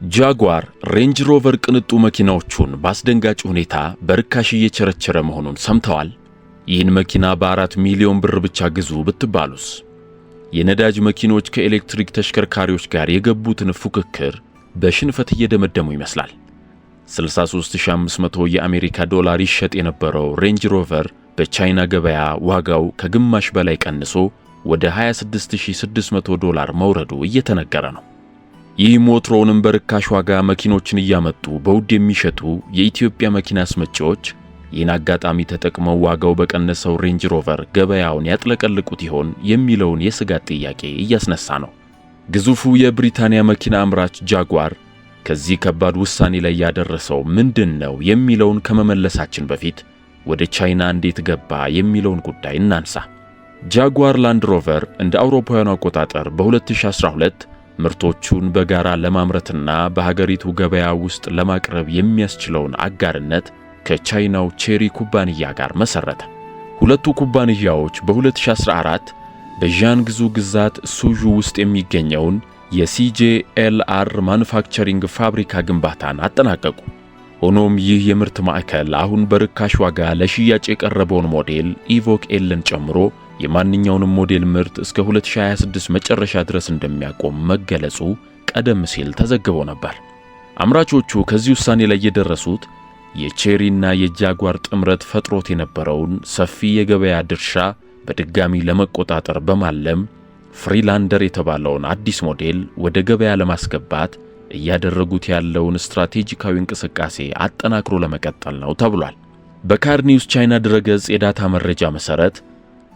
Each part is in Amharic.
ጃጓር ሬንጅ ሮቨር ቅንጡ መኪናዎቹን በአስደንጋጭ ሁኔታ በርካሽ እየቸረቸረ መሆኑን ሰምተዋል? ይህን መኪና በ4 ሚሊዮን ብር ብቻ ግዙ ብትባሉስ? የነዳጅ መኪኖች ከኤሌክትሪክ ተሽከርካሪዎች ጋር የገቡትን ፉክክር በሽንፈት እየደመደሙ ይመስላል። 63500 የአሜሪካ ዶላር ይሸጥ የነበረው ሬንጅ ሮቨር በቻይና ገበያ ዋጋው ከግማሽ በላይ ቀንሶ ወደ 26600 ዶላር መውረዱ እየተነገረ ነው። ይህ ሞትሮንም በርካሽ ዋጋ መኪኖችን እያመጡ በውድ የሚሸጡ የኢትዮጵያ መኪና አስመጪዎች ይህን አጋጣሚ ተጠቅመው ዋጋው በቀነሰው ሬንጅ ሮቨር ገበያውን ያጥለቀልቁት ይሆን የሚለውን የስጋት ጥያቄ እያስነሳ ነው። ግዙፉ የብሪታንያ መኪና አምራች ጃጓር ከዚህ ከባድ ውሳኔ ላይ ያደረሰው ምንድነው የሚለውን ከመመለሳችን በፊት ወደ ቻይና እንዴት ገባ የሚለውን ጉዳይ እናንሳ። ጃጓር ላንድ ሮቨር እንደ አውሮፓውያኑ አቆጣጠር በ2012 ምርቶቹን በጋራ ለማምረትና በሀገሪቱ ገበያ ውስጥ ለማቅረብ የሚያስችለውን አጋርነት ከቻይናው ቼሪ ኩባንያ ጋር መሰረተ። ሁለቱ ኩባንያዎች በ2014 በዣንግዙ ግዛት ሱዡ ውስጥ የሚገኘውን የሲጄኤልአር ማኑፋክቸሪንግ ፋብሪካ ግንባታን አጠናቀቁ። ሆኖም ይህ የምርት ማዕከል አሁን በርካሽ ዋጋ ለሽያጭ የቀረበውን ሞዴል ኢቮክ ኤልን ጨምሮ የማንኛውንም ሞዴል ምርት እስከ 2026 መጨረሻ ድረስ እንደሚያቆም መገለጹ ቀደም ሲል ተዘግቦ ነበር። አምራቾቹ ከዚህ ውሳኔ ላይ የደረሱት የቼሪና የጃጓር ጥምረት ፈጥሮት የነበረውን ሰፊ የገበያ ድርሻ በድጋሚ ለመቆጣጠር በማለም ፍሪላንደር የተባለውን አዲስ ሞዴል ወደ ገበያ ለማስገባት እያደረጉት ያለውን ስትራቴጂካዊ እንቅስቃሴ አጠናክሮ ለመቀጠል ነው ተብሏል። በካር ኒውስ ቻይና ድረገጽ የዳታ መረጃ መሰረት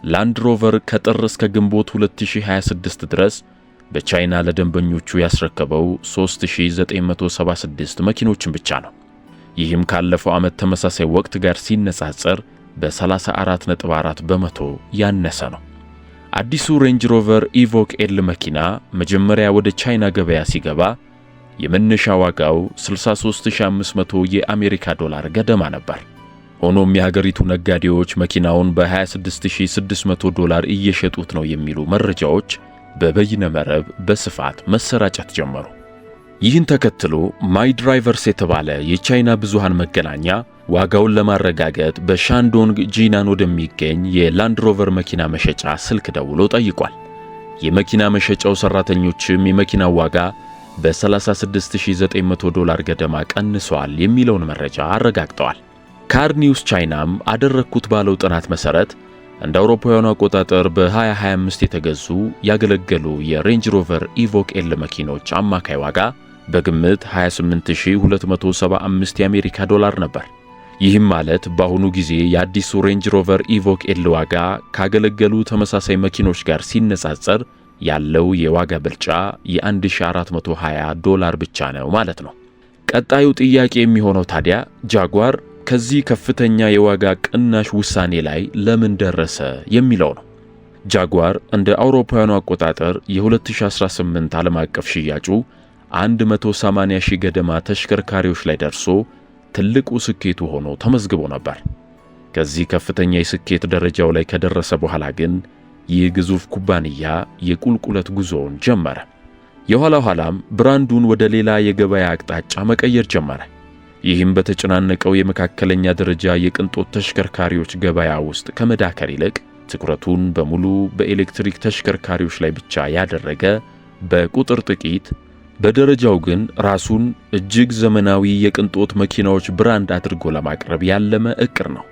ላንድ ሮቨር ከጥር እስከ ግንቦት 2026 ድረስ በቻይና ለደንበኞቹ ያስረከበው 3976 መኪኖችን ብቻ ነው። ይህም ካለፈው ዓመት ተመሳሳይ ወቅት ጋር ሲነጻጸር በ34.4 በመቶ ያነሰ ነው። አዲሱ ሬንጅ ሮቨር ኢቮክ ኤል መኪና መጀመሪያ ወደ ቻይና ገበያ ሲገባ የመነሻ ዋጋው 63500 የአሜሪካ ዶላር ገደማ ነበር። ሆኖም የሀገሪቱ ነጋዴዎች መኪናውን በ26600 ዶላር እየሸጡት ነው የሚሉ መረጃዎች በበይነ መረብ በስፋት መሰራጨት ጀመሩ። ይህን ተከትሎ ማይ ድራይቨርስ የተባለ የቻይና ብዙሃን መገናኛ ዋጋውን ለማረጋገጥ በሻንዶንግ ጂናን ወደሚገኝ የላንድ ሮቨር መኪና መሸጫ ስልክ ደውሎ ጠይቋል። የመኪና መሸጫው ሰራተኞችም የመኪናው ዋጋ በ36900 ዶላር ገደማ ቀንሷል የሚለውን መረጃ አረጋግጠዋል። ካር ኒውስ ቻይናም አደረግኩት ባለው ጥናት መሰረት እንደ አውሮፓውያኑ አቆጣጠር በ2025 የተገዙ ያገለገሉ የሬንጅ ሮቨር ኢቮክ ኤል መኪኖች አማካይ ዋጋ በግምት 28275 የአሜሪካ ዶላር ነበር። ይህም ማለት በአሁኑ ጊዜ የአዲሱ ሬንጅ ሮቨር ኢቮክ ኤል ዋጋ ካገለገሉ ተመሳሳይ መኪኖች ጋር ሲነጻጸር ያለው የዋጋ ብልጫ የ1420 ዶላር ብቻ ነው ማለት ነው። ቀጣዩ ጥያቄ የሚሆነው ታዲያ ጃጓር ከዚህ ከፍተኛ የዋጋ ቅናሽ ውሳኔ ላይ ለምን ደረሰ የሚለው ነው። ጃጓር እንደ አውሮፓውያኑ አቆጣጠር የ2018 ዓለም አቀፍ ሽያጩ 180 ሺህ ገደማ ተሽከርካሪዎች ላይ ደርሶ ትልቁ ስኬቱ ሆኖ ተመዝግቦ ነበር። ከዚህ ከፍተኛ የስኬት ደረጃው ላይ ከደረሰ በኋላ ግን ይህ ግዙፍ ኩባንያ የቁልቁለት ጉዞውን ጀመረ። የኋላ ኋላም ብራንዱን ወደ ሌላ የገበያ አቅጣጫ መቀየር ጀመረ። ይህም በተጨናነቀው የመካከለኛ ደረጃ የቅንጦት ተሽከርካሪዎች ገበያ ውስጥ ከመዳከር ይልቅ ትኩረቱን በሙሉ በኤሌክትሪክ ተሽከርካሪዎች ላይ ብቻ ያደረገ፣ በቁጥር ጥቂት በደረጃው ግን ራሱን እጅግ ዘመናዊ የቅንጦት መኪናዎች ብራንድ አድርጎ ለማቅረብ ያለመ ዕቅድ ነው።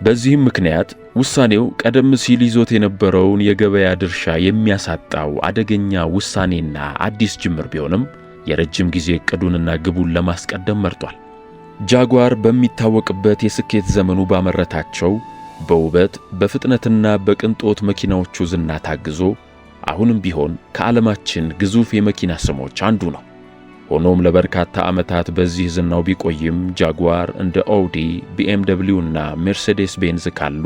በዚህም ምክንያት ውሳኔው ቀደም ሲል ይዞት የነበረውን የገበያ ድርሻ የሚያሳጣው አደገኛ ውሳኔና አዲስ ጅምር ቢሆንም የረጅም ጊዜ ዕቅዱንና ግቡን ለማስቀደም መርጧል። ጃጓር በሚታወቅበት የስኬት ዘመኑ ባመረታቸው በውበት በፍጥነትና በቅንጦት መኪናዎቹ ዝና ታግዞ አሁንም ቢሆን ከዓለማችን ግዙፍ የመኪና ስሞች አንዱ ነው። ሆኖም ለበርካታ ዓመታት በዚህ ዝናው ቢቆይም ጃጓር እንደ ኦዲ፣ ቢኤምደብሊው እና ሜርሴዴስ ቤንዝ ካሉ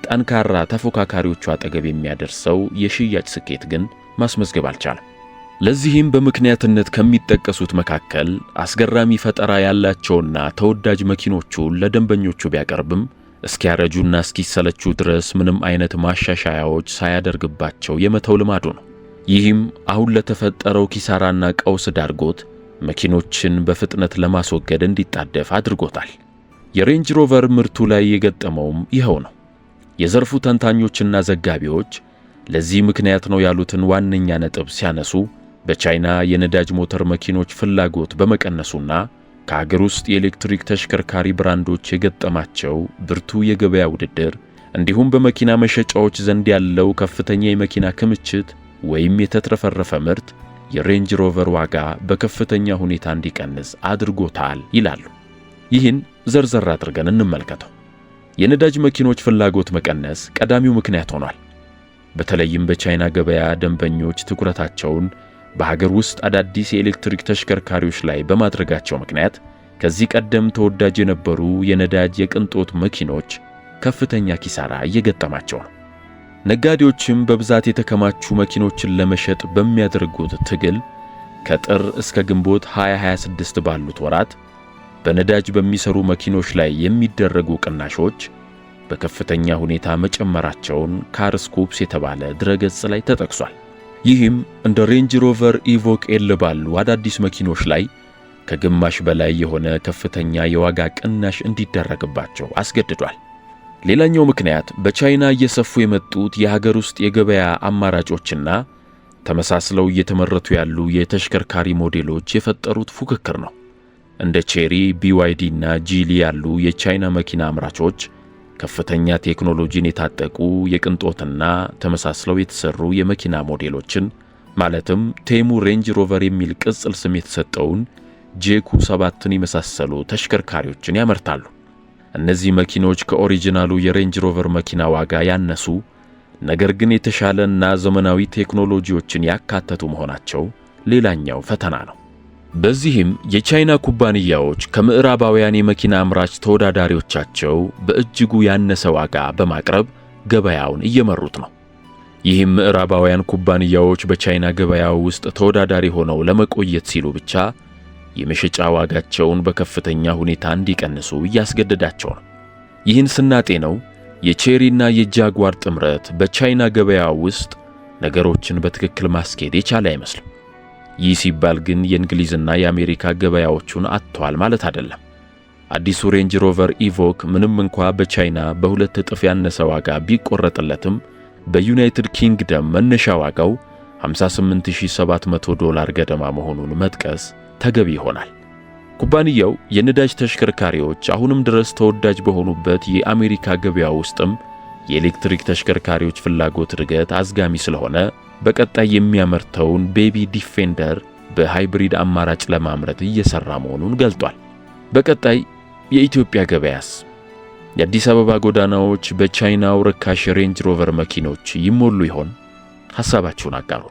ጠንካራ ተፎካካሪዎቹ አጠገብ የሚያደርሰው የሽያጭ ስኬት ግን ማስመዝገብ አልቻለም። ለዚህም በምክንያትነት ከሚጠቀሱት መካከል አስገራሚ ፈጠራ ያላቸውና ተወዳጅ መኪኖቹን ለደንበኞቹ ቢያቀርብም እስኪያረጁና እስኪሰለቹ ድረስ ምንም አይነት ማሻሻያዎች ሳያደርግባቸው የመተው ልማዱ ነው። ይህም አሁን ለተፈጠረው ኪሳራና ቀውስ ዳርጎት መኪኖችን በፍጥነት ለማስወገድ እንዲጣደፍ አድርጎታል። የሬንጅ ሮቨር ምርቱ ላይ የገጠመውም ይኸው ነው። የዘርፉ ተንታኞችና ዘጋቢዎች ለዚህ ምክንያት ነው ያሉትን ዋነኛ ነጥብ ሲያነሱ በቻይና የነዳጅ ሞተር መኪኖች ፍላጎት በመቀነሱና ከአገር ውስጥ የኤሌክትሪክ ተሽከርካሪ ብራንዶች የገጠማቸው ብርቱ የገበያ ውድድር እንዲሁም በመኪና መሸጫዎች ዘንድ ያለው ከፍተኛ የመኪና ክምችት ወይም የተትረፈረፈ ምርት የሬንጅ ሮቨር ዋጋ በከፍተኛ ሁኔታ እንዲቀንስ አድርጎታል ይላሉ። ይህን ዘርዘር አድርገን እንመልከተው። የነዳጅ መኪኖች ፍላጎት መቀነስ ቀዳሚው ምክንያት ሆኗል። በተለይም በቻይና ገበያ ደንበኞች ትኩረታቸውን በሀገር ውስጥ አዳዲስ የኤሌክትሪክ ተሽከርካሪዎች ላይ በማድረጋቸው ምክንያት ከዚህ ቀደም ተወዳጅ የነበሩ የነዳጅ የቅንጦት መኪኖች ከፍተኛ ኪሳራ እየገጠማቸው ነው። ነጋዴዎችም በብዛት የተከማቹ መኪኖችን ለመሸጥ በሚያደርጉት ትግል ከጥር እስከ ግንቦት 2026 ባሉት ወራት በነዳጅ በሚሰሩ መኪኖች ላይ የሚደረጉ ቅናሾች በከፍተኛ ሁኔታ መጨመራቸውን ካርስኮፕስ የተባለ ድረገጽ ላይ ተጠቅሷል። ይህም እንደ ሬንጅ ሮቨር ኢቮክ ኤል ባሉ አዳዲስ መኪኖች ላይ ከግማሽ በላይ የሆነ ከፍተኛ የዋጋ ቅናሽ እንዲደረግባቸው አስገድዷል። ሌላኛው ምክንያት በቻይና እየሰፉ የመጡት የሀገር ውስጥ የገበያ አማራጮችና ተመሳስለው እየተመረቱ ያሉ የተሽከርካሪ ሞዴሎች የፈጠሩት ፉክክር ነው። እንደ ቼሪ፣ BYD እና ጂሊ ያሉ የቻይና መኪና አምራቾች ከፍተኛ ቴክኖሎጂን የታጠቁ የቅንጦትና ተመሳስለው የተሰሩ የመኪና ሞዴሎችን ማለትም ቴሙ ሬንጅ ሮቨር የሚል ቅጽል ስም የተሰጠውን JQ7ን የመሳሰሉ ተሽከርካሪዎችን ያመርታሉ። እነዚህ መኪኖች ከኦሪጂናሉ የሬንጅ ሮቨር መኪና ዋጋ ያነሱ ነገር ግን የተሻለና ዘመናዊ ቴክኖሎጂዎችን ያካተቱ መሆናቸው ሌላኛው ፈተና ነው። በዚህም የቻይና ኩባንያዎች ከምዕራባውያን የመኪና አምራች ተወዳዳሪዎቻቸው በእጅጉ ያነሰ ዋጋ በማቅረብ ገበያውን እየመሩት ነው። ይህም ምዕራባውያን ኩባንያዎች በቻይና ገበያ ውስጥ ተወዳዳሪ ሆነው ለመቆየት ሲሉ ብቻ የመሸጫ ዋጋቸውን በከፍተኛ ሁኔታ እንዲቀንሱ እያስገደዳቸው ነው። ይህን ስናጤነው የቼሪና የጃጓር ጥምረት በቻይና ገበያ ውስጥ ነገሮችን በትክክል ማስኬድ የቻለ አይመስልም። ይህ ሲባል ግን የእንግሊዝና የአሜሪካ ገበያዎቹን አጥቷል ማለት አይደለም። አዲሱ ሬንጅ ሮቨር ኢቮክ ምንም እንኳ በቻይና በሁለት እጥፍ ያነሰ ዋጋ ቢቆረጥለትም በዩናይትድ ኪንግደም መነሻ ዋጋው $58700 ገደማ መሆኑን መጥቀስ ተገቢ ይሆናል። ኩባንያው የነዳጅ ተሽከርካሪዎች አሁንም ድረስ ተወዳጅ በሆኑበት የአሜሪካ ገበያ ውስጥም የኤሌክትሪክ ተሽከርካሪዎች ፍላጎት እድገት አዝጋሚ ስለሆነ በቀጣይ የሚያመርተውን ቤቢ ዲፌንደር በሃይብሪድ አማራጭ ለማምረት እየሰራ መሆኑን ገልጧል። በቀጣይ የኢትዮጵያ ገበያስ? የአዲስ አበባ ጎዳናዎች በቻይናው ርካሽ ሬንጅ ሮቨር መኪኖች ይሞሉ ይሆን? ሐሳባችሁን አጋሩ።